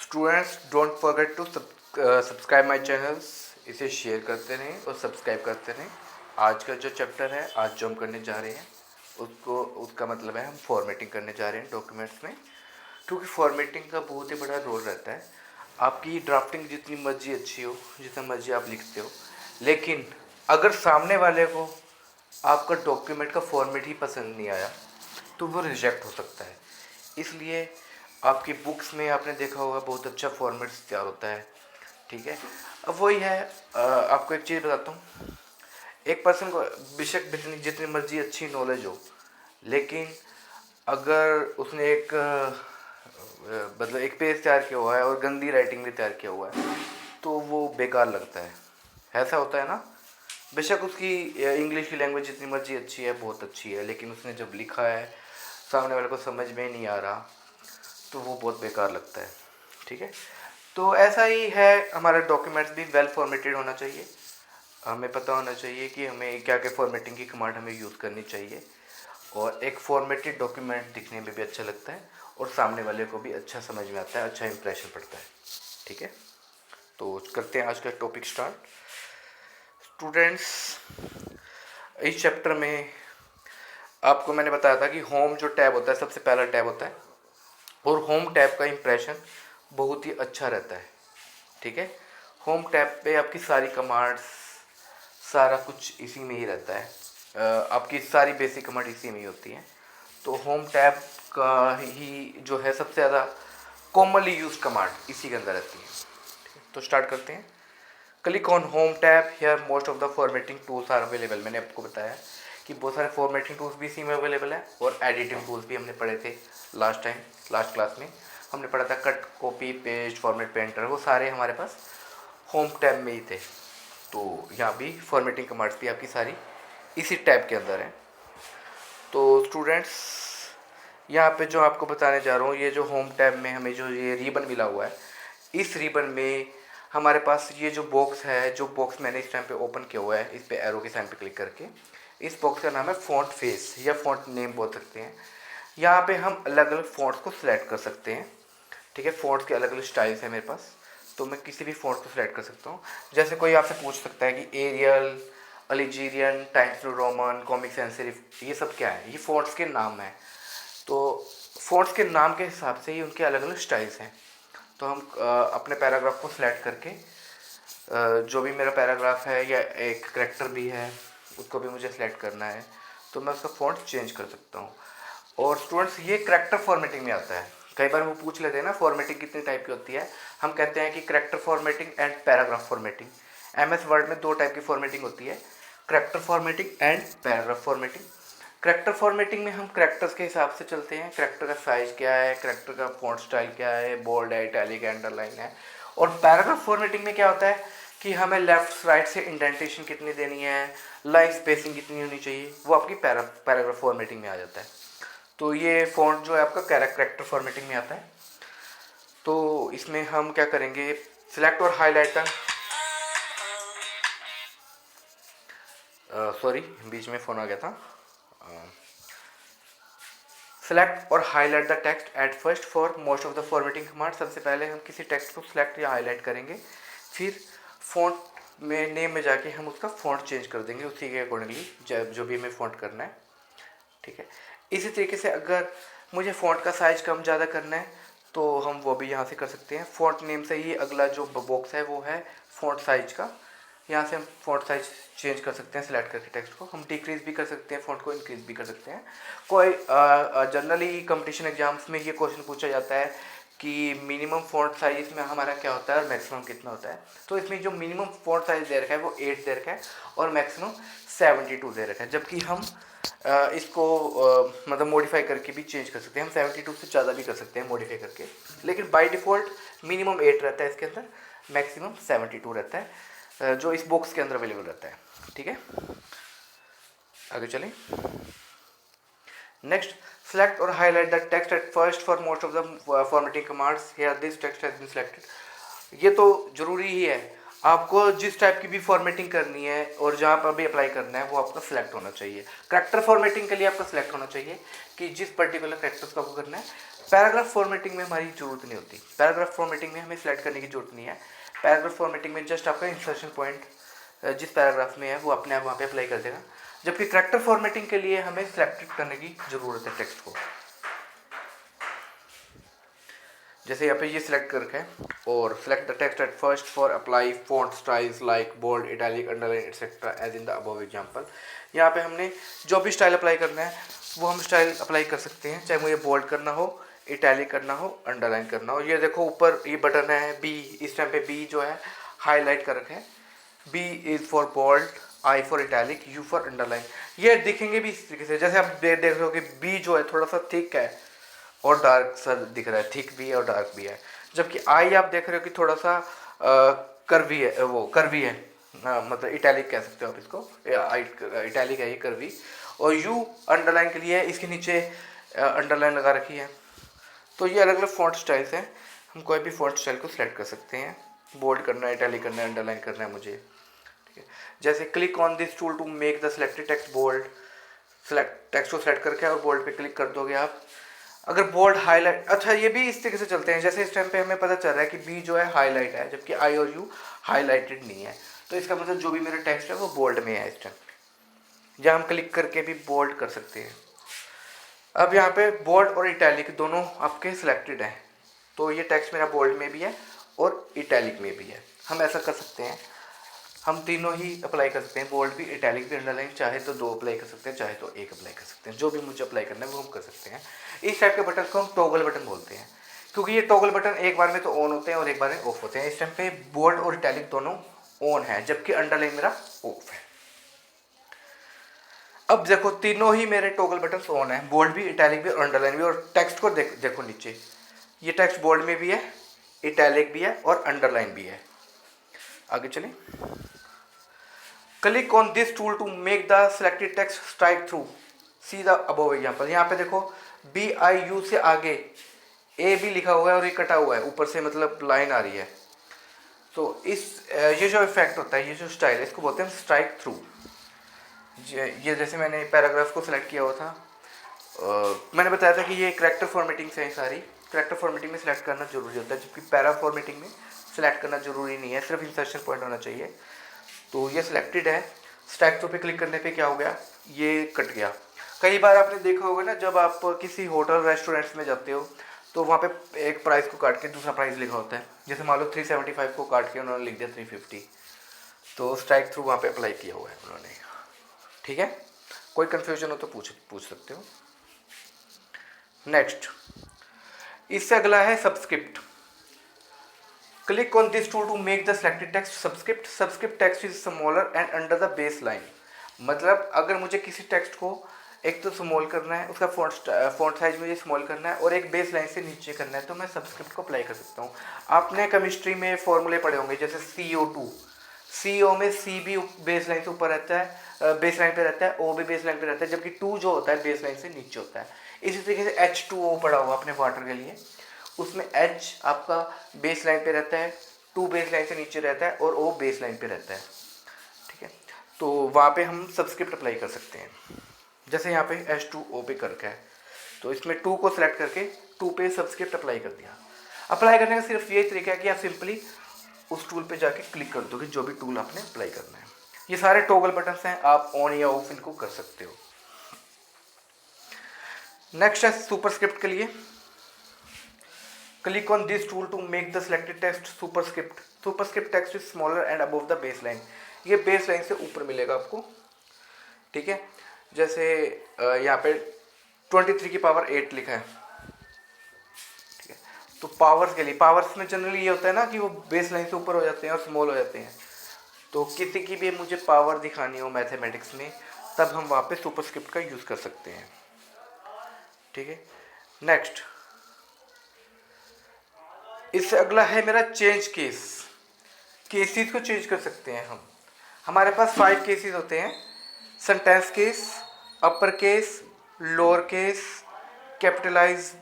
Students don't forget to subscribe my channels. इसे share करते रहें और सब्सक्राइब करते रहें। आज का जो चैप्टर है, आज जो हम करने जा रहे हैं उसका मतलब है हम फॉर्मेटिंग करने जा रहे हैं डॉक्यूमेंट्स में, क्योंकि फॉर्मेटिंग का बहुत ही बड़ा रोल रहता है। आपकी ड्राफ्टिंग जितनी मर्जी अच्छी हो, जितना मर्जी आप लिखते हो, लेकिन अगर सामने वाले को आपका डॉक्यूमेंट का फॉर्मेट ही पसंद नहीं आया तो वो रिजेक्ट हो सकता है। इसलिए आपकी बुक्स में आपने देखा होगा बहुत अच्छा फॉर्मेट्स तैयार होता है। ठीक है, अब वही है। आपको एक चीज़ बताता हूँ। एक पर्सन को बेशक जितनी मर्जी अच्छी नॉलेज हो, लेकिन अगर उसने मतलब एक पेज तैयार किया हुआ है और गंदी राइटिंग में तैयार किया हुआ है तो वो बेकार लगता है। ऐसा होता है ना। बेशक उसकी इंग्लिश की लैंग्वेज जितनी मर्जी अच्छी है, बहुत अच्छी है, लेकिन उसने जब लिखा है सामने वाले को समझ में नहीं आ रहा तो वो बहुत बेकार लगता है। ठीक है, तो ऐसा ही है। हमारा डॉक्यूमेंट्स भी वेल फॉर्मेटेड होना चाहिए। हमें पता होना चाहिए कि हमें क्या क्या फॉर्मेटिंग की कमांड हमें यूज़ करनी चाहिए, और एक फॉर्मेटेड डॉक्यूमेंट दिखने में भी अच्छा लगता है और सामने वाले को भी अच्छा समझ में आता है, अच्छा इंप्रेशन पड़ता है। ठीक है, तो करते हैं आज का टॉपिक स्टार्ट। स्टूडेंट्स, इस चैप्टर में आपको मैंने बताया था कि होम जो टैब होता है सबसे पहला टैब होता है, और होम टैब का इंप्रेशन बहुत ही अच्छा रहता है। ठीक है, होम टैब पे आपकी सारी कमांड्स, सारा कुछ इसी में ही रहता है। आपकी सारी बेसिक कमांड इसी में ही होती हैं। तो होम टैब का ही जो है सबसे ज़्यादा कॉमनली यूज कमांड इसी के अंदर रहती है। तो स्टार्ट करते हैं। Click on home tab, here most of the formatting tools are available. मैंने आपको बताया कि बहुत सारे फॉर्मेटिंग टूल्स भी इसी में अवेलेबल है, और एडिटिंग टूल्स भी हमने पढ़े थे लास्ट क्लास में हमने पढ़ा था। Cut, copy, paste, format, painter, वो सारे हमारे पास होम टैब में ही थे। तो यहाँ भी फॉर्मेटिंग कमांड्स भी आपकी सारी इसी टैब के अंदर है। तो स्टूडेंट्स, यहाँ पे जो आपको बताने जा रहा हूँ, ये जो होम टैब में हमें जो ये रिबन मिला हुआ है, इस रिबन में हमारे पास ये जो बॉक्स है, जो बॉक्स मैंने इस टाइम पे ओपन किया हुआ है, इस पे एरो के साइन पे क्लिक करके, इस बॉक्स का नाम है फॉन्ट फेस या फॉन्ट नेम बोल सकते हैं। यहाँ पे हम अलग अलग फॉन्ट्स को सिलेक्ट कर सकते हैं। ठीक है, फॉन्ट्स के अलग अलग स्टाइल्स है मेरे पास, तो मैं किसी भी फॉन्ट को सिलेक्ट कर सकता हूँ। जैसे कोई आपसे पूछ सकता है कि Arial, Algerian, Times New Roman, Comic Sans Serif, ये सब क्या है? ये फॉन्ट्स के नाम हैं। तो फॉन्ट्स के नाम के हिसाब से ही उनके अलग अलग स्टाइल्स हैं। तो हम अपने पैराग्राफ को सिलेक्ट करके, जो भी मेरा पैराग्राफ है या एक करेक्टर भी है उसको भी मुझे सिलेक्ट करना है, तो मैं उसका फॉन्ट चेंज कर सकता हूँ। और स्टूडेंट्स, ये करेक्टर फॉर्मेटिंग में आता है। कई बार वो पूछ लेते हैं ना फॉर्मेटिंग कितनी टाइप की होती है। हम कहते हैं कि character formatting and paragraph formatting. MS word में दो टाइप की फॉर्मेटिंग होती है, character formatting and paragraph formatting. Character formatting में हम करेक्टर्स के हिसाब से चलते हैं। करेक्टर का साइज क्या है, करेक्टर का फॉन्ट स्टाइल क्या है, बोल्ड है, इटैलिक है, अंडरलाइन है। और पैराग्राफ फॉर्मेटिंग में क्या होता है कि हमें लेफ्ट राइट से इंडेंटेशन कितनी देनी है, लाइन स्पेसिंग कितनी होनी चाहिए, वो आपकी पैराग्राफ फॉर्मेटिंग में आ जाता है। तो ये फॉन्ट जो है आपका करेक्टर फॉर्मेटिंग में आता है। तो इसमें हम क्या करेंगे, सिलेक्ट और हाईलाइट, सॉरी बीच में फ़ोन आ गया था। सेलेक्ट और highlight the text at first for most of the formatting command. सबसे पहले हम किसी टेक्स्ट को सिलेक्ट या हाईलाइट करेंगे, फिर फॉन्ट में नेम में जाके हम उसका फॉन्ट चेंज कर देंगे उसी के अकॉर्डिंगली जो भी हमें फॉन्ट करना है। ठीक है, इसी तरीके से अगर मुझे फ़ॉन्ट का साइज़ कम ज़्यादा करना है तो हम वो भी यहाँ से कर सकते हैं। फ़ॉन्ट नेम से ही अगला जो बॉक्स है वो है फ़ॉन्ट साइज का। यहाँ से हम फ़ॉन्ट साइज चेंज कर सकते हैं सिलेक्ट करके। टेक्स्ट को हम डिक्रीज़ भी कर सकते हैं, फ़ॉन्ट को इंक्रीज़ भी कर सकते हैं। कोई जनरली कंपटीशन एग्जाम्स में ये क्वेश्चन पूछा जाता है कि मिनिमम फ़ॉन्ट साइज में हमारा क्या होता है और मैक्सिमम कितना होता है। तो इसमें जो मिनिमम फ़ॉन्ट साइज दे रखा है वो 8 दे रखा है और मैक्सिमम 72 दे रखा है। जबकि हम इसको मतलब मॉडिफाई करके भी चेंज कर सकते हैं। हम 72 से ज़्यादा भी कर सकते हैं मॉडिफाई करके, लेकिन बाय डिफ़ॉल्ट मिनिमम 8 रहता है इसके अंदर, मैक्सिमम 72 रहता है, जो इस बॉक्स के अंदर अवेलेबल रहता है। ठीक है, आगे चलें। Next, select or highlight the text at first for most of the formatting commands. Here this text has been selected. ये तो ज़रूरी ही है, आपको जिस टाइप की भी फॉर्मेटिंग करनी है और जहाँ पर भी अप्लाई करना है वो आपका सिलेक्ट होना चाहिए। करेक्टर फॉर्मेटिंग के लिए आपका सिलेक्ट होना चाहिए कि जिस पर्टिकुलर करेक्टर्स को आपको करना है पैराग्राफ फॉर्मेटिंग में हमारी जरूरत नहीं होती, पैराग्राफ फॉर्मेटिंग में हमें सेलेक्ट करने की जरूरत नहीं है। पैराग्राफ फॉर्मेटिंग में जस्ट आपका इंसर्शन पॉइंट जिस पैराग्राफ में है वो अपने आप वहाँ पे अप्लाई कर देगा, जबकि कैरेक्टर फॉर्मेटिंग के लिए हमें सेलेक्ट करने की जरूरत है टेक्स्ट को। जैसे यहाँ पे ये सिलेक्ट करके और select the text at first for apply font styles like bold, italic, underline etcetera as in the above example. यहाँ पे हमने जो भी स्टाइल अप्लाई करना है वो हम स्टाइल अप्लाई कर सकते हैं, चाहे मुझे बोल्ड करना हो, इटैलिक करना हो, अंडरलाइन करना हो। ये देखो ऊपर ये बटन है बी, इस टाइम पे बी जो है हाईलाइट कर रखे हैं, B is for bold, I for italic, U for underline. ये दिखेंगे भी इस तरीके से, जैसे आप देख रहे हो कि बी जो है थोड़ा सा थिक है और डार्क सा दिख रहा है, थिक भी है और डार्क भी है, जबकि आई आप देख रहे हो कि थोड़ा सा कर्वी है, वो कर्वी है, मतलब इटैलिक कह सकते हो आप इसको, इटैलिक है ये कर्वी। और यू अंडरलाइन के लिए इसके नीचे अंडरलाइन लगा रखी है। तो ये अलग अलग फॉन्ट स्टाइल्स हैं, हम कोई भी फॉन्ट स्टाइल को सिलेक्ट कर सकते हैं, बोल्ड करना है, इटैलिक करना है, अंडरलाइन करना है मुझे, ठीक है। जैसे click on this tool to make the selected text bold, select text को सिलेक्ट करके और बोल्ड पे क्लिक कर दोगे आप। अगर बोल्ड हाईलाइट, अच्छा ये भी इस तरीके से चलते हैं, जैसे इस टाइम पे हमें पता चल रहा है कि बी जो है हाईलाइट है, जबकि आई और यू हाईलाइटेड नहीं है, तो इसका मतलब जो भी मेरा टेक्स्ट है वो बोल्ड में है इस टाइम। जहाँ हम क्लिक करके भी बोल्ड कर सकते हैं। अब यहाँ पे बोल्ड और इटैलिक दोनों आपके सिलेक्टेड हैं, तो ये टेक्स्ट मेरा बोल्ड में भी है और इटैलिक में भी है। हम ऐसा कर सकते हैं, हम तीनों ही अप्लाई कर सकते हैं, बोल्ड भी, इटैलिक भी, अंडरलाइन, चाहे तो 2 अप्लाई कर सकते हैं, चाहे तो 1 अप्लाई कर सकते हैं, जो भी मुझे अप्लाई करना है वो हम कर सकते हैं। इस टाइप के बटन को हम टॉगल बटन बोलते हैं, क्योंकि ये टॉगल बटन एक बार में तो ऑन होते हैं और एक बार में ऑफ होते हैं। इस टाइम पे बोल्ड और इटैलिक दोनों ऑन है, जबकि अंडरलाइन मेरा ऑफ है। अब देखो तीनों ही मेरे टॉगल बटन ऑन है, बोल्ड भी, इटैलिक भी, अंडरलाइन भी। और टेक्स्ट को देखो नीचे, ये टेक्स्ट बोल्ड में भी है, इटैलिक भी है और अंडरलाइन भी है। आगे चलें। Click on this tool to make the selected text strike through, see the above example. यहाँ पे देखो बी आई यू से आगे ए भी लिखा हुआ है और ये कटा हुआ है ऊपर से, मतलब लाइन आ रही है। तो इस ये जो इफेक्ट होता है, ये जो स्टाइल है, इसको बोलते हैं स्ट्राइक थ्रू। ये जैसे मैंने पैराग्राफ को सिलेक्ट किया हुआ था, मैंने बताया था कि ये कैरेक्टर फॉर्मेटिंग से है सारी। कैरेक्टर फॉर्मेटिंग में सिलेक्ट करना जरूरी होता है, जबकि पैरा फॉर्मेटिंग में सिलेक्ट करना जरूरी नहीं है, सिर्फ इंसर्शन पॉइंट होना चाहिए। तो ये सिलेक्टेड है, स्ट्राइक थ्रू पे क्लिक करने पे क्या हो गया, ये कट गया। कई बार आपने देखा होगा ना, जब आप किसी होटल रेस्टोरेंट्स में जाते हो तो वहाँ पे एक प्राइस को काट के दूसरा प्राइस लिखा होता है, जैसे मान लो 375 को काट के उन्होंने लिख दिया 350, तो स्ट्राइक थ्रू वहाँ पे अप्लाई किया हुआ है उन्होंने, ठीक है। कोई कन्फ्यूजन हो तो पूछ सकते हो। नेक्स्ट, इससे अगला है subscript. Click on this tool to make the selected text subscript. Subscript text is smaller and under the base line. मतलब अगर मुझे किसी टेक्स्ट को एक तो स्मॉल करना है, उसका फॉन्ट साइज मुझे स्मॉल करना है और एक बेस लाइन से नीचे करना है, तो मैं सबस्क्रिप्ट को अप्लाई कर सकता हूँ। आपने केमिस्ट्री में फॉर्मूले पढ़े होंगे, जैसे CO2, CO में C भी बेस लाइन से ऊपर रहता है, बेस लाइन पे रहता है, O भी बेस लाइन पे रहता है, जबकि 2 जो होता है बेस लाइन से नीचे होता है। इसी तरीके से H2O पढ़ा हुआ अपने वाटर के लिए, उसमें H आपका बेस लाइन पे रहता है, 2 बेस लाइन से नीचे रहता है और O बेस लाइन पे रहता है, ठीक है। तो वहाँ पे हम सबस्क्रिप्ट अप्लाई कर सकते हैं, जैसे यहाँ पे H2O पे करके है, तो इसमें 2 को सिलेक्ट करके 2 पे सबस्क्रिप्ट अप्लाई कर दिया। अप्लाई करने का सिर्फ यही तरीका है कि आप सिंपली उस टूल पे जाके क्लिक कर दोगे, जो भी टूल आपने अप्लाई करना है। ये सारे टॉगल बटन्स हैं, आप ऑन या ऑफ इनको कर सकते हो। नेक्स्ट है सुपरस्क्रिप्ट के लिए। Click on this tool to make the selected text superscript. Superscript text is smaller and above the base line. ये बेस लाइन से ऊपर मिलेगा आपको, ठीक है। जैसे यहाँ पे 23 की पावर 8 लिखा है, ठीक है। तो पावर्स के लिए, पावर्स में जनरली ये होता है ना कि वो बेस लाइन से ऊपर हो जाते हैं और स्मॉल हो जाते हैं। तो किसी की भी मुझे पावर दिखानी हो मैथमेटिक्स में, तब हम वहाँ पे सुपरस्क्रिप्ट का यूज़ कर सकते हैं, ठीक है। नेक्स्ट, इससे अगला है मेरा चेंज केस। केसेस को चेंज कर सकते हैं हम। हमारे पास 5 केसेस होते हैं, sentence case, upper case, lower case, capitalise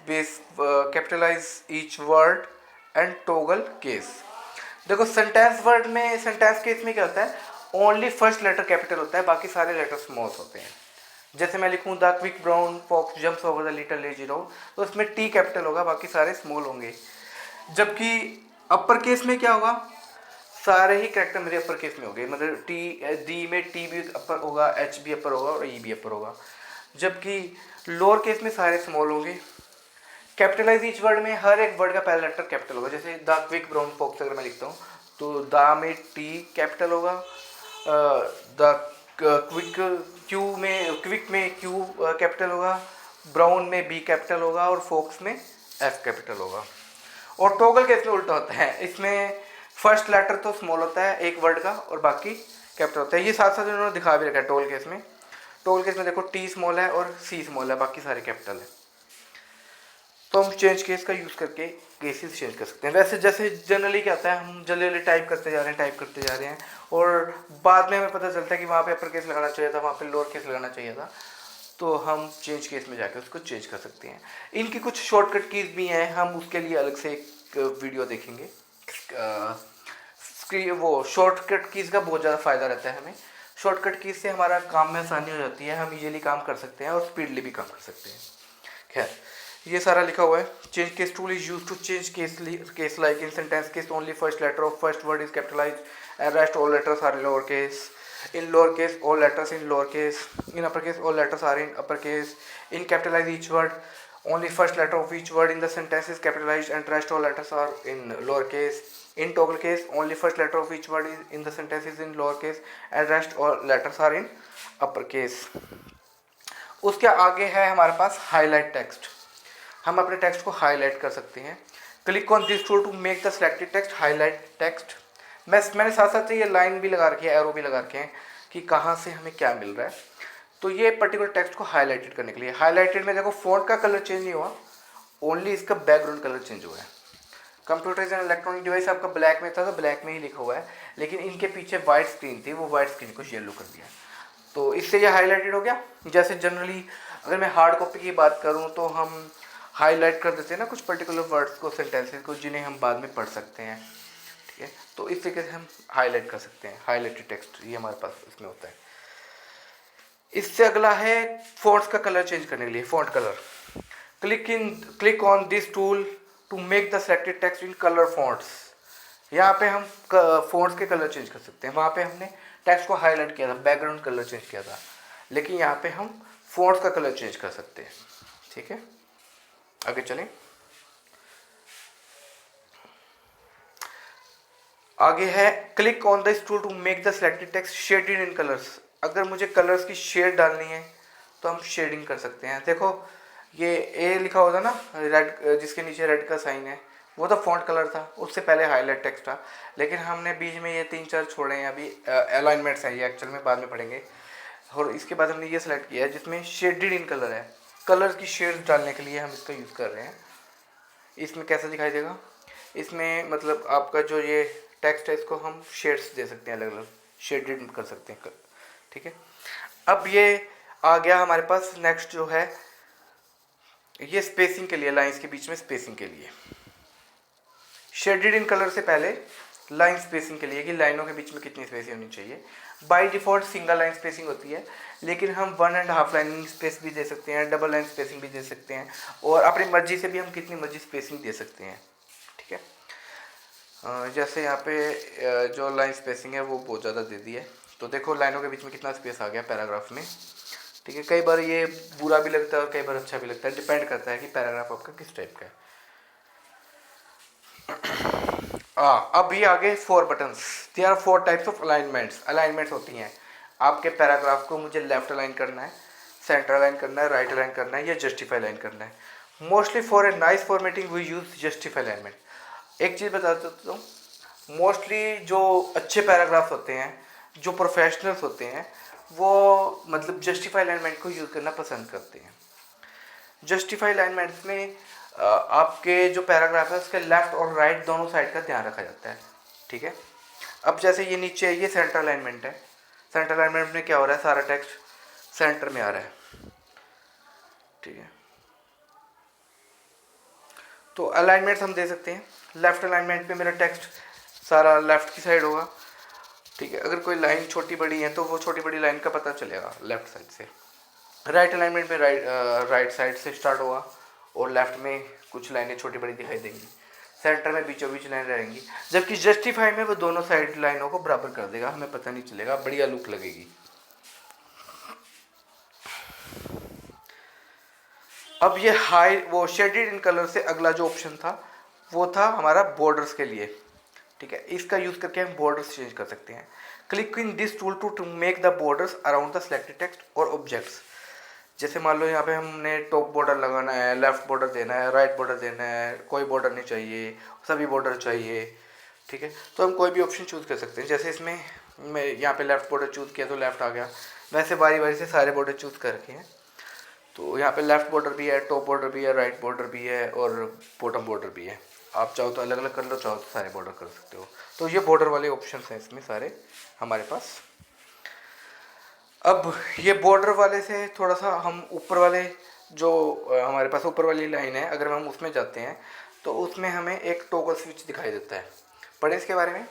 each word and toggle case. देखो सेंटेंस वर्ड में, सेंटेंस केस में क्या होता है, ओनली फर्स्ट लेटर कैपिटल होता है, बाकी सारे लेटर स्मॉल होते हैं। जैसे मैं लिखूँ the quick brown fox jumps over the little lazy road, तो उसमें टी कैपिटल होगा, बाकी सारे स्मॉल होंगे। जबकि अपर केस में क्या होगा, सारे ही कैरेक्टर मेरे अपर केस में हो गए, मतलब टी डी में टी भी अपर होगा, एच भी अपर होगा और ई भी अपर होगा। जबकि लोअर केस में सारे स्मॉल होंगे। कैपिटलाइज ईच वर्ड में हर एक वर्ड का पहला लेटर कैपिटल होगा। जैसे द क्विक ब्राउन फॉक्स अगर मैं लिखता हूँ तो द में टी कैपिटल होगा, द क्विक क्विक में क्यू कैपिटल होगा, ब्राउन में बी कैपिटल होगा और फॉक्स में एफ कैपिटल होगा। और टॉगल केस में उल्टा होता है, इसमें फर्स्ट लेटर तो स्मॉल होता है एक वर्ड का और बाकी कैपिटल होता है। ये साथ साथ उन्होंने दिखा भी रखा है टॉगल केस में। टॉगल केस में देखो टी स्मॉल है और सी स्मॉल है, बाकी सारे कैपिटल है। तो हम चेंज केस का यूज़ करके केसेस चेंज कर सकते हैं। वैसे जैसे जनरली क्या होता है, हम जल्दी जल्दी टाइप करते जा रहे हैं और बाद में हमें पता चलता है कि वहाँ पे अपर केस लगाना चाहिए था, वहाँ पे लोअर केस लगाना चाहिए था, तो हम चेंज केस में जाके उसको चेंज कर सकते हैं। इनकी कुछ शॉर्टकट कीज़ भी हैं, हम उसके लिए अलग से एक वीडियो देखेंगे। वो शॉर्टकट कीज़ का बहुत ज़्यादा फ़ायदा रहता है हमें। शॉर्टकट कीज़ से हमारा काम में आसानी हो जाती है, हम इजीली काम कर सकते हैं और स्पीडली भी काम कर सकते हैं। खैर, ये सारा लिखा हुआ है। Change case tool is use to change case like in sentence case only first letter of first word is capitalised and rest all letters are in lower case. In lower case, all letters in lower case. In upper case, all letters are in upper case. In capitalize each word, only first letter of each word in the sentence is capitalized and rest all letters are in lower case. In toggle case, only first letter of each word is in the sentence is in lower case and rest all letters are in upper case. उसके आगे है हमारे पास highlight text. हम अपने text को highlight कर सकते हैं। Click on this tool to make the selected text highlight text. मैंने साथ साथ ये लाइन भी लगा रखी है, एरो भी लगा रखे हैं कि कहाँ से हमें क्या मिल रहा है। तो ये पर्टिकुलर टेक्स्ट को हाईलाइटेड करने के लिए, हाईलाइटेड में देखो फॉन्ट का कलर चेंज नहीं हुआ, ओनली इसका बैकग्राउंड कलर चेंज हुआ है। कंप्यूटर एंड इलेक्ट्रॉनिक डिवाइस आपका ब्लैक में था तो ब्लैक में ही लिखा हुआ है, लेकिन इनके पीछे वाइट स्क्रीन थी, वो वाइट स्क्रीन को येलो कर दिया, तो इससे ये हाईलाइटेड हो गया। जैसे जनरली अगर मैं हार्ड कॉपी की बात करूँ तो हम हाईलाइट कर देते हैं ना कुछ पर्टिकुलर वर्ड्स को, सेंटेंसेस को, जिन्हें हम बाद में पढ़ सकते हैं, ठीक है। तो इस तरीके से हम हाईलाइट कर सकते हैं। हाईलाइटेड टेक्स्ट ये हमारे पास इसमें होता है। इससे अगला है फॉन्ट्स का कलर चेंज करने के लिए, font colour. Click on this tool to make the selected text in colour fonts. यहाँ पे हम फॉन्ट्स के कलर चेंज कर सकते हैं। वहाँ पे हमने टेक्स्ट को हाईलाइट किया था, बैकग्राउंड कलर चेंज किया था, लेकिन यहाँ पे हम फॉन्ट्स का कलर चेंज कर सकते हैं, ठीक है। आगे चलें। आगे है click on this tool to make the selected text shaded in colours. अगर मुझे कलर्स की शेड डालनी है तो हम शेडिंग कर सकते हैं। देखो ये ए लिखा होता ना रेड, जिसके नीचे रेड का साइन है, वो तो फॉन्ट कलर था, उससे पहले हाईलाइट टेक्स्ट था, लेकिन हमने बीच में ये 3-4 छोड़े हैं, अभी अलाइनमेंट्स हैं ये एक्चुअल में, बाद में पढ़ेंगे। और इसके बाद हमने ये सिलेक्ट किया है जिसमें शेडेड इन कलर है। कलर्स की शेड्स डालने के लिए हम इसका यूज़ कर रहे हैं। इसमें कैसा दिखाई देगा, इसमें मतलब आपका जो ये टेक्स्ट है इसको हम शेड्स दे सकते हैं, अलग अलग शेडेड कर सकते हैं, ठीक है। अब ये आ गया हमारे पास। नेक्स्ट जो है ये स्पेसिंग के लिए, लाइंस के बीच में स्पेसिंग के लिए। शेडेड इन कलर से पहले लाइन स्पेसिंग के लिए कि लाइनों के बीच में कितनी स्पेसिंग होनी चाहिए। By default single line spacing होती है, लेकिन हम 1.5 लाइन स्पेस भी दे सकते हैं, डबल लाइन स्पेसिंग भी दे सकते हैं, और अपनी मर्जी से भी हम कितनी मर्जी स्पेसिंग दे सकते हैं, ठीक है। जैसे यहाँ पे जो लाइन स्पेसिंग है वो बहुत ज़्यादा दे दी है, तो देखो लाइनों के बीच में कितना स्पेस आ गया पैराग्राफ में, ठीक है। कई बार ये बुरा भी लगता है और कई बार अच्छा भी लगता है, डिपेंड करता है कि पैराग्राफ आपका किस टाइप का है। अब ये आगे 4 buttons. There are 4 types of alignments होती हैं। आपके पैराग्राफ को मुझे लेफ्ट अलाइन करना है, सेंटर अलाइन करना है, राइट अलाइन करना है या जस्टिफाई अलाइन करना है। Mostly for a nice formatting we use justify alignment. एक चीज़ बता देता हूँ, मोस्टली जो अच्छे पैराग्राफ्स होते हैं, जो प्रोफेशनल्स होते हैं, वो मतलब जस्टिफाई अलाइनमेंट को यूज़ करना पसंद करते हैं। जस्टिफाई अलाइनमेंट्स में आपके जो पैराग्राफ है उसके लेफ्ट और राइट दोनों साइड का ध्यान रखा जाता है, ठीक है। अब जैसे ये नीचे ये सेंटर अलाइनमेंट है, सेंटर अलाइनमेंट में क्या हो रहा है, सारा टेक्स्ट सेंटर में आ रहा है, ठीक है। तो अलाइनमेंट्स हम दे सकते हैं। लेफ्ट अलाइनमेंट पे मेरा टेक्स्ट सारा लेफ्ट की साइड होगा, ठीक है। अगर कोई लाइन छोटी बड़ी है तो वो छोटी बड़ी लाइन का पता चलेगा लेफ्ट साइड से, राइट अलाइनमेंट में राइट साइड से स्टार्ट होगा और लेफ्ट में कुछ लाइनें छोटी बड़ी दिखाई देंगी, सेंटर में बीचों बीच लाइन रहेंगी, जबकि जस्टिफाई में वो दोनों साइड लाइनों को बराबर कर देगा, हमें पता नहीं चलेगा, बढ़िया लुक लगेगी। अब ये हाई वो शेडेड इन कलर से अगला जो ऑप्शन था वो था हमारा बॉर्डर्स के लिए। ठीक है, इसका यूज करके हम बॉर्डर्स चेंज कर सकते हैं। Click in this tool to make the borders around the selected text और ऑब्जेक्ट्स। जैसे मान लो यहाँ पे हमने टॉप बॉर्डर लगाना है, लेफ्ट बॉर्डर देना है, राइट बॉर्डर देना है, कोई बॉर्डर नहीं चाहिए, सभी बॉर्डर चाहिए। ठीक है, तो हम कोई भी ऑप्शन चूज़ कर सकते हैं। जैसे इसमें मैं यहाँ पे लेफ्ट बॉर्डर चूज़ किया तो लेफ्ट आ गया, वैसे बारी बारी से सारे बॉर्डर चूज़ करके हैं। तो यहाँ पे लेफ्ट बॉर्डर भी है, टॉप बॉर्डर भी है, राइट बॉर्डर भी है और बॉटम बॉर्डर भी है। आप चाहो तो अलग अलग कर लो, चाहो तो सारे बॉर्डर कर सकते हो। तो ये बॉर्डर वाले ऑप्शन हैं इसमें सारे हमारे पास। अब ये बॉर्डर वाले से थोड़ा सा हम ऊपर वाले जो हमारे पास ऊपर वाली लाइन है, अगर हम उसमें जाते हैं तो उसमें हमें एक टॉगल स्विच दिखाई देता है। पढ़े इसके बारे में।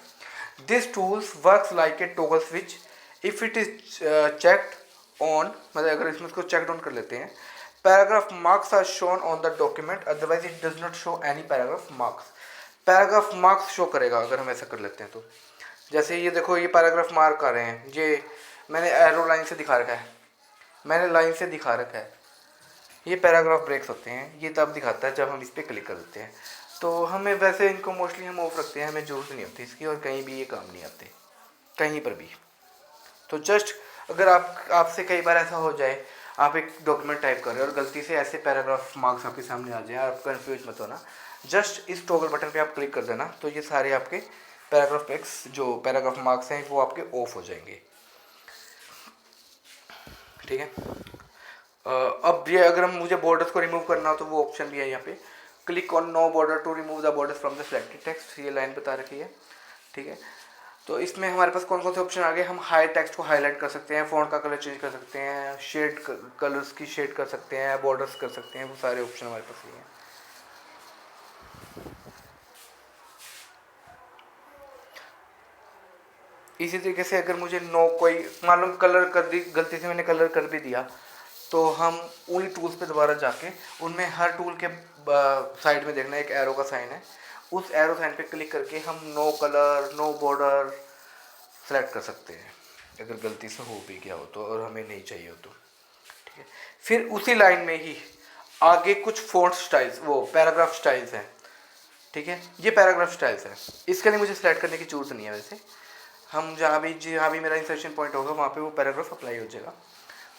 This tools works like a toggle switch if it is checked on, मतलब अगर इसमें इसको चेक डाउन कर लेते हैं, paragraph marks are shown on the document, otherwise it does not show any paragraph marks. Paragraph marks show करेगा अगर हम ऐसा कर लेते हैं तो। जैसे ये देखो, ये पैराग्राफ मार्क आ रहे हैं, ये मैंने एरो लाइन से दिखा रखा है, मैंने लाइन से दिखा रखा है। ये पैराग्राफ ब्रेक्स होते हैं, ये तब दिखाता है जब हम इस पर क्लिक कर देते हैं। तो हमें वैसे इनको मोस्टली हम ऑफ रखते हैं, हमें ज़रूरत नहीं होती इसकी, और कहीं भी ये काम नहीं आते, कहीं पर भी। तो जस्ट अगर आपसे कई बार ऐसा हो जाए, आप एक डॉक्यूमेंट टाइप कर रहे हो और गलती से ऐसे पैराग्राफ मार्क्स आपके सामने आ जाए, आप कंफ्यूज मत होना, जस्ट इस टॉगल बटन पे आप क्लिक कर देना, तो ये सारे आपके पैराग्राफ एक्स जो पैराग्राफ मार्क्स हैं वो आपके ऑफ हो जाएंगे। ठीक है, अब ये अगर हम मुझे बॉर्डर्स को रिमूव करना हो तो वो ऑप्शन भी है यहाँ पे, click on no border to remove the borders from the selected text, ये लाइन बता रखी है। ठीक है, तो इसमें हमारे पास कौन कौन से ऑप्शन आ गए, हम हाई टेक्स्ट को हाईलाइट कर सकते हैं, फॉन्ट का कलर चेंज कर सकते हैं, शेड कलर्स की शेड कर सकते हैं, बॉर्डर्स कर सकते हैं, वो सारे ऑप्शन हमारे पास ये हैं। इसी तरीके से अगर मुझे नो कोई मालूम कलर कर दी, गलती से मैंने कलर कर भी दिया, तो हम उन्हीं टूल्स पे दोबारा जाके उनमें हर टूल के साइड में देखना एक एरो का साइन है, उस एरो साइन पे क्लिक करके हम no colour no border select कर सकते हैं अगर गलती से हो भी गया हो तो, और हमें नहीं चाहिए हो तो। ठीक है, फिर उसी लाइन में ही आगे कुछ फॉन्ट स्टाइल्स, वो पैराग्राफ स्टाइल्स हैं। ठीक है, ये पैराग्राफ स्टाइल्स हैं, इसके लिए मुझे सेलेक्ट करने की जरूरत नहीं है। वैसे हम जहाँ भी मेरा इंसर्शन पॉइंट होगा वहाँ पे वो पैराग्राफ अप्लाई हो जाएगा।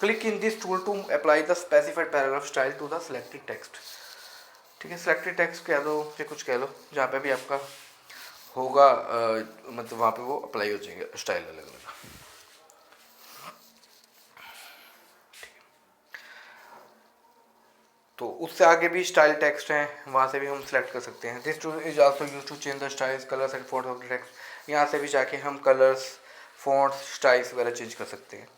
Click in this tool to apply the specified paragraph style to the selected text. ठीक है, सिलेक्टेड टेक्स्ट कह दो या कुछ कह लो, जहाँ पे भी आपका होगा मतलब वहाँ पे वो अप्लाई हो जाएंगे स्टाइल अलग अलग। तो उससे आगे भी स्टाइल टेक्स्ट हैं, वहाँ से भी हम सेलेक्ट कर सकते हैं। This tool is also used to change the styles colours and fonts of the text. यहाँ से भी जाके हम कलर्स फॉन्ट्स स्टाइल्स वगैरह चेंज कर सकते हैं।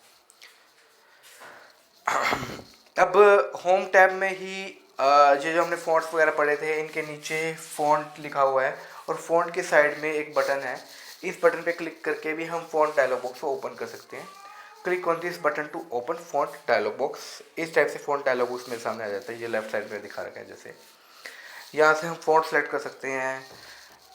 अब होम टैब में ही ये जो हमने फॉन्ट्स वगैरह पढ़े थे, इनके नीचे फॉन्ट लिखा हुआ है और फॉन्ट के साइड में एक बटन है, इस बटन पे क्लिक करके भी हम फॉन्ट डायलॉग बॉक्स को ओपन कर सकते हैं। Click on this button to open font dialog box. इस टाइप से फॉन्ट डायलॉग बॉक्स मेरे सामने आ जाता है, ये लेफ्ट साइड में दिखा रखा है जैसे। यहाँ से हम फॉन्ट सेलेक्ट कर सकते हैं।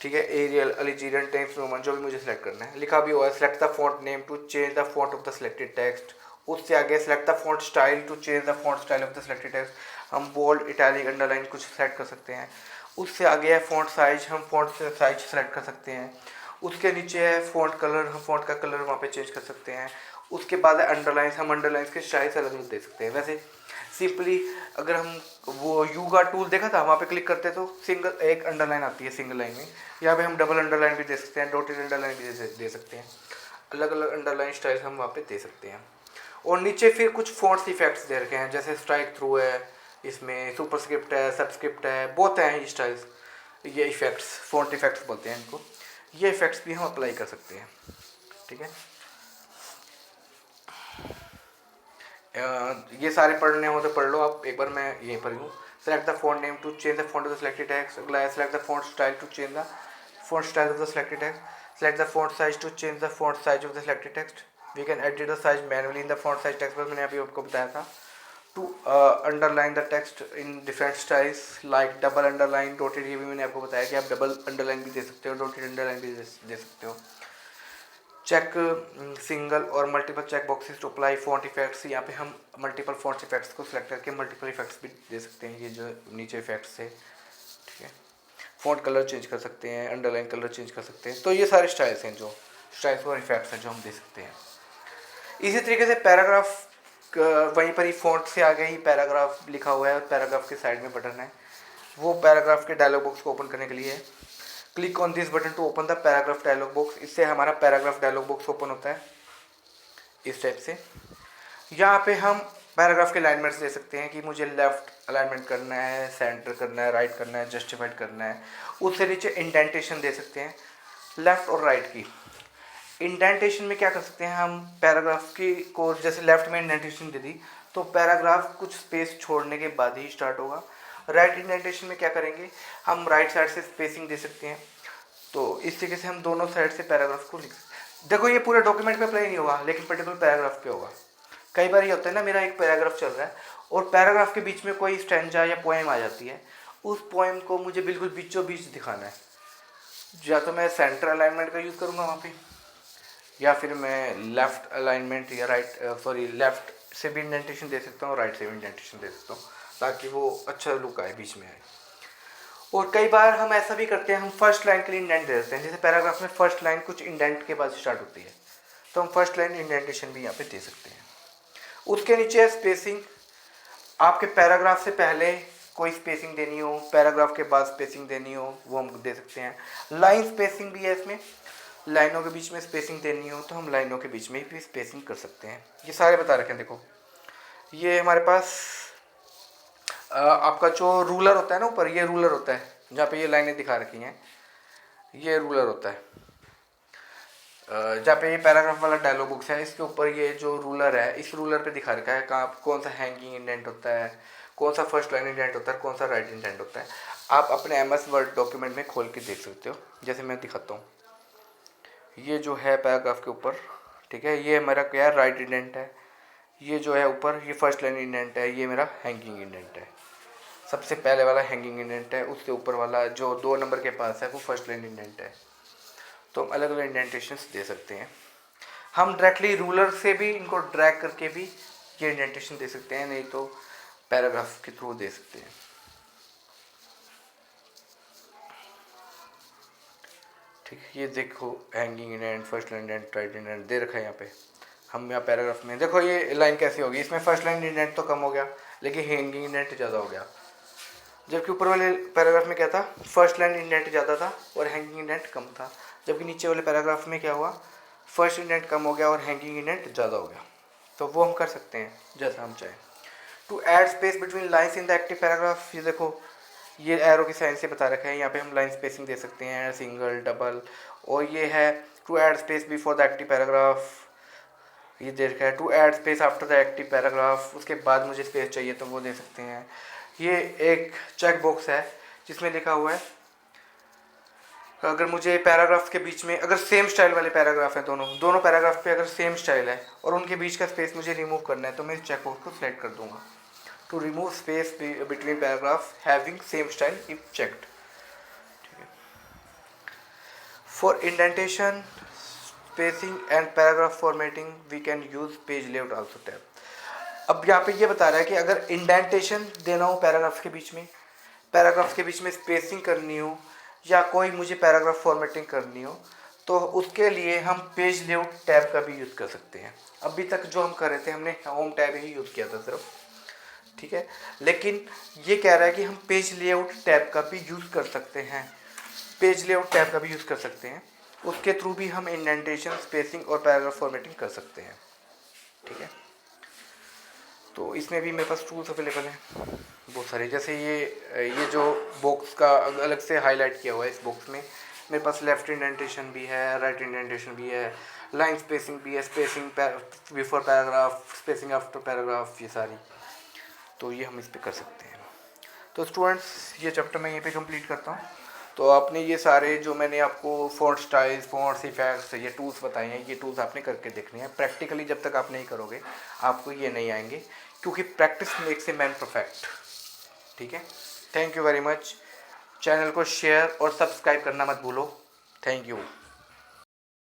ठीक है, एरियल अलिजीरियन टाइम्स रोमन जो भी मुझे सेलेक्ट करना है, लिखा भी हुआ है select the font name to change the font of the selected text. उससे आगे select the font style to change the font style of the selected text, हम बोल्ड इटैलिक अंडरलाइन कुछ सेलेक्ट कर सकते हैं। उससे आगे है फॉन्ट साइज, हम फॉन्ट साइज सेलेक्ट कर सकते हैं। उसके नीचे है फॉन्ट कलर, हम फॉन्ट का कलर वहाँ पे चेंज कर सकते हैं। उसके बाद है अंडरलाइंस, हम अंडरलाइंस के स्टाइल्स अलग अलग दे सकते हैं। वैसे सिंपली अगर हम वो यू का टूल देखा था, वहाँ पे क्लिक करते तो सिंगल एक अंडरलाइन आती है सिंगल लाइन में, यहाँ पे हम डबल अंडरलाइन भी दे सकते हैं, डॉटेड अंडरलाइन भी दे सकते हैं, अलग अलग अंडरलाइन स्टाइल्स हम वहाँ पे दे सकते हैं। और नीचे फिर कुछ फॉन्ट्स इफेक्ट्स दे रखे हैं, जैसे स्ट्राइक थ्रू है, इसमें सुपरस्क्रिप्ट है, सबस्क्रिप्ट है, बहुत हैं ये स्टाइल्स, ये इफेक्ट्स फॉन्ट इफेक्ट्स बोलते हैं इनको। ये इफेक्ट्स भी हम अप्लाई कर सकते हैं। ठीक है, ये सारे पढ़ने हो तो पढ़ लो आप, एक बार मैं यहीं पर हूँ। Select the font name to change the font of the selected text. अगला है select the font style to change the font style of the selected text. Select the font size to change the font size of the selected text. We can edit the size manually in the font size text box, मैंने अभी आपको बताया था। To underline the text in different styles like double underline, dotted, ये भी मैंने आपको बताया कि आप डबल अंडरलाइन भी दे सकते हो, डॉटेड अंडरलाइन भी दे सकते हो। चेक सिंगल और multiple check boxes to apply font effects, यहाँ पे हम मल्टीपल फॉन्ट इफेक्ट्स को सिलेक्ट करके मल्टीपल इफेक्ट्स भी दे सकते हैं, ये जो नीचे इफेक्ट्स है, ठीक है। फॉन्ट कलर चेंज कर सकते हैं, अंडरलाइन कलर चेंज कर सकते हैं। तो ये सारे स्टाइल्स हैं, जो स्टाइल्स और इफेक्ट्स हैं जो हम दे सकते हैं। इसी तरीके से पैराग्राफ वहीं पर ही फॉन्ट से आगे ही पैराग्राफ लिखा हुआ है और पैराग्राफ के साइड में बटन है, वो पैराग्राफ के डायलॉग बॉक्स को ओपन करने के लिए है। Click on this button to open the paragraph dialog box, इससे हमारा पैराग्राफ डायलॉग बॉक्स ओपन होता है इस टाइप से। यहाँ पे हम पैराग्राफ के अलाइनमेंट्स दे सकते हैं कि मुझे लेफ्ट अलाइनमेंट करना है, सेंटर करना है, राइट करना है, जस्टिफाइड करना है। उससे नीचे इंडेंटेशन दे सकते हैं लेफ्ट और राइट की। इंडेंटेशन में क्या कर सकते हैं हम, पैराग्राफ की को जैसे लेफ्ट में इंडेंटेशन दे दी तो पैराग्राफ कुछ स्पेस छोड़ने के बाद ही स्टार्ट होगा। राइट इंडेंटेशन में क्या करेंगे, हम राइट साइड से स्पेसिंग दे सकते हैं। तो इस तरीके से हम दोनों साइड से पैराग्राफ को लिख सकते हैं। देखो ये पूरे डॉक्यूमेंट पे अप्लाई नहीं होगा, लेकिन पर्टिकुलर पैराग्राफ पे होगा। कई बार ये होता है ना, मेरा एक पैराग्राफ चल रहा है और पैराग्राफ के बीच में कोई स्टैंजा या पोएम आ जाती है, उस पोएम को मुझे बिल्कुल बीचों बीच दिखाना है। या तो मैं सेंटर अलाइनमेंट का यूज़ करूँगा वहाँ पे, या फिर मैं लेफ़्ट अलाइनमेंट या लेफ़्ट से भी इंडेंटेशन दे सकता हूँ, राइट से भी इंडेंटेशन दे सकता हूँ, ताकि वो अच्छा लुक आए, बीच में आए। और कई बार हम ऐसा भी करते हैं, हम फर्स्ट लाइन के लिए इंडेंट दे देते हैं। जैसे पैराग्राफ में फर्स्ट लाइन कुछ इंडेंट के बाद स्टार्ट होती है, तो हम फर्स्ट लाइन इंडेंटेशन भी यहाँ पे दे सकते हैं। उसके नीचे स्पेसिंग, आपके पैराग्राफ से पहले कोई स्पेसिंग देनी हो, पैराग्राफ के बाद स्पेसिंग देनी हो, वो हम दे सकते हैं। लाइन स्पेसिंग भी है इसमें, लाइनों के बीच में स्पेसिंग देनी हो तो हम लाइनों के बीच में भी स्पेसिंग कर सकते हैं। ये सारे बता रखे हैं। देखो ये हमारे पास आपका जो रूलर होता है ना ऊपर, ये रूलर होता है जहाँ पे ये लाइनें दिखा रखी हैं, ये रूलर होता है। जहाँ पे ये पैराग्राफ वाला डायलॉग बॉक्स है, इसके ऊपर ये जो रूलर है, इस रूलर पे दिखा रखा है कहाँ कौन सा हैंगिंग इंडेंट होता है, कौन सा फर्स्ट लाइन इंडेंट होता है, कौन सा राइट इंडेंट होता है। आप अपने MS वर्ड डॉक्यूमेंट में खोल के देख सकते हो। जैसे मैं दिखाता हूँ, ये जो है पैराग्राफ के ऊपर, ठीक है, ये मेरा क्या है, राइट इंडेंट है। ये जो है ऊपर, ये फर्स्ट लाइन इंडेंट है, ये मेरा हैंगिंग इंडेंट है। सबसे पहले वाला हैंगिंग इंडेंट है, उससे ऊपर वाला जो 2 नंबर के पास है वो फर्स्ट लाइन इंडेंट है। तो हम अलग अलग इंडेंटेशंस दे सकते हैं। हम डायरेक्टली रूलर से भी इनको ड्रैग करके भी ये इंडेंटेशन दे सकते हैं, नहीं तो पैराग्राफ के थ्रू दे सकते हैं। ठीक है, ये देखो hanging indent, first line indent, right indent दे रखा है यहाँ पे। हम यहाँ पैराग्राफ में देखो ये लाइन कैसी होगी, इसमें फर्स्ट लाइन इंडेंट तो कम हो गया लेकिन हैंगिंग इंडेंट ज़्यादा हो गया। जबकि ऊपर वाले पैराग्राफ में क्या था, फर्स्ट लाइन इंडेंट ज़्यादा था और हैंगिंग इंडेंट कम था। जबकि नीचे वाले पैराग्राफ में क्या हुआ, फर्स्ट इंडेंट कम हो गया और हैंगिंग इंडेंट ज़्यादा हो गया। तो वो हम कर सकते हैं जैसा हम चाहें। To add space between lines in the active paragraph, ये देखो ये एरो की साइन से बता रखा है, यहाँ पे हम लाइन स्पेसिंग दे सकते हैं, सिंगल, डबल। और ये है to add space before the active paragraph, ये दे रखा है to add space after the active paragraph, उसके बाद मुझे स्पेस चाहिए तो वो दे सकते हैं। ये एक चेक बॉक्स है जिसमें लिखा हुआ है अगर मुझे पैराग्राफ के बीच में, अगर सेम स्टाइल वाले पैराग्राफ है, दोनों पैराग्राफ पे अगर सेम स्टाइल है और उनके बीच का स्पेस मुझे रिमूव करना है, तो मैं इस चेक बॉक्स को सिलेक्ट कर दूंगा। To remove space between paragraph having same style if checked. ठीक है, for indentation, spacing and paragraph formatting we can use page layout also tab. अब यहाँ पे ये बता रहा है कि अगर इंडेंटेशन देना हो पैराग्राफ के बीच में, पैराग्राफ के बीच में स्पेसिंग करनी हो, या कोई मुझे पैराग्राफ फॉर्मेटिंग करनी हो, तो उसके लिए हम पेज लेआउट टैब का भी यूज़ कर सकते हैं। अभी तक जो हम कर रहे थे हमने होम टैब ही यूज़ किया था सिर्फ, ठीक है, लेकिन ये कह रहा है कि हम पेज लेआउट टैब का भी यूज़ कर सकते हैं, पेज लेआउट टैब का भी यूज़ कर सकते हैं। उसके थ्रू भी हम इंडेंटेशन, स्पेसिंग और पैराग्राफ फॉर्मेटिंग कर सकते हैं। ठीक है, तो इसमें भी मेरे पास टूल्स अवेलेबल हैं बहुत सारे। जैसे ये जो बॉक्स का अलग से हाईलाइट किया हुआ है, इस बॉक्स में मेरे पास लेफ्ट इंडेंटेशन भी है, राइट इंडेंटेशन भी है, लाइन स्पेसिंग भी है, spacing before paragraph, spacing after paragraph, ये सारी, तो ये हम इस पर कर सकते हैं। तो स्टूडेंट्स ये चैप्टर मैं यहीं पे कंप्लीट करता हूँ। तो आपने ये सारे जो मैंने आपको फॉन्ट स्टाइल्स, फॉन्ट्स, इफेक्ट्स, ये टूल्स बताए हैं, ये टूल्स आपने करके देखने हैं। प्रैक्टिकली जब तक आप नहीं करोगे आपको ये नहीं आएंगे, क्योंकि practice makes a man perfect. ठीक है, thank you very much. Channel को शेयर और सब्सक्राइब करना मत भूलो। Thank you.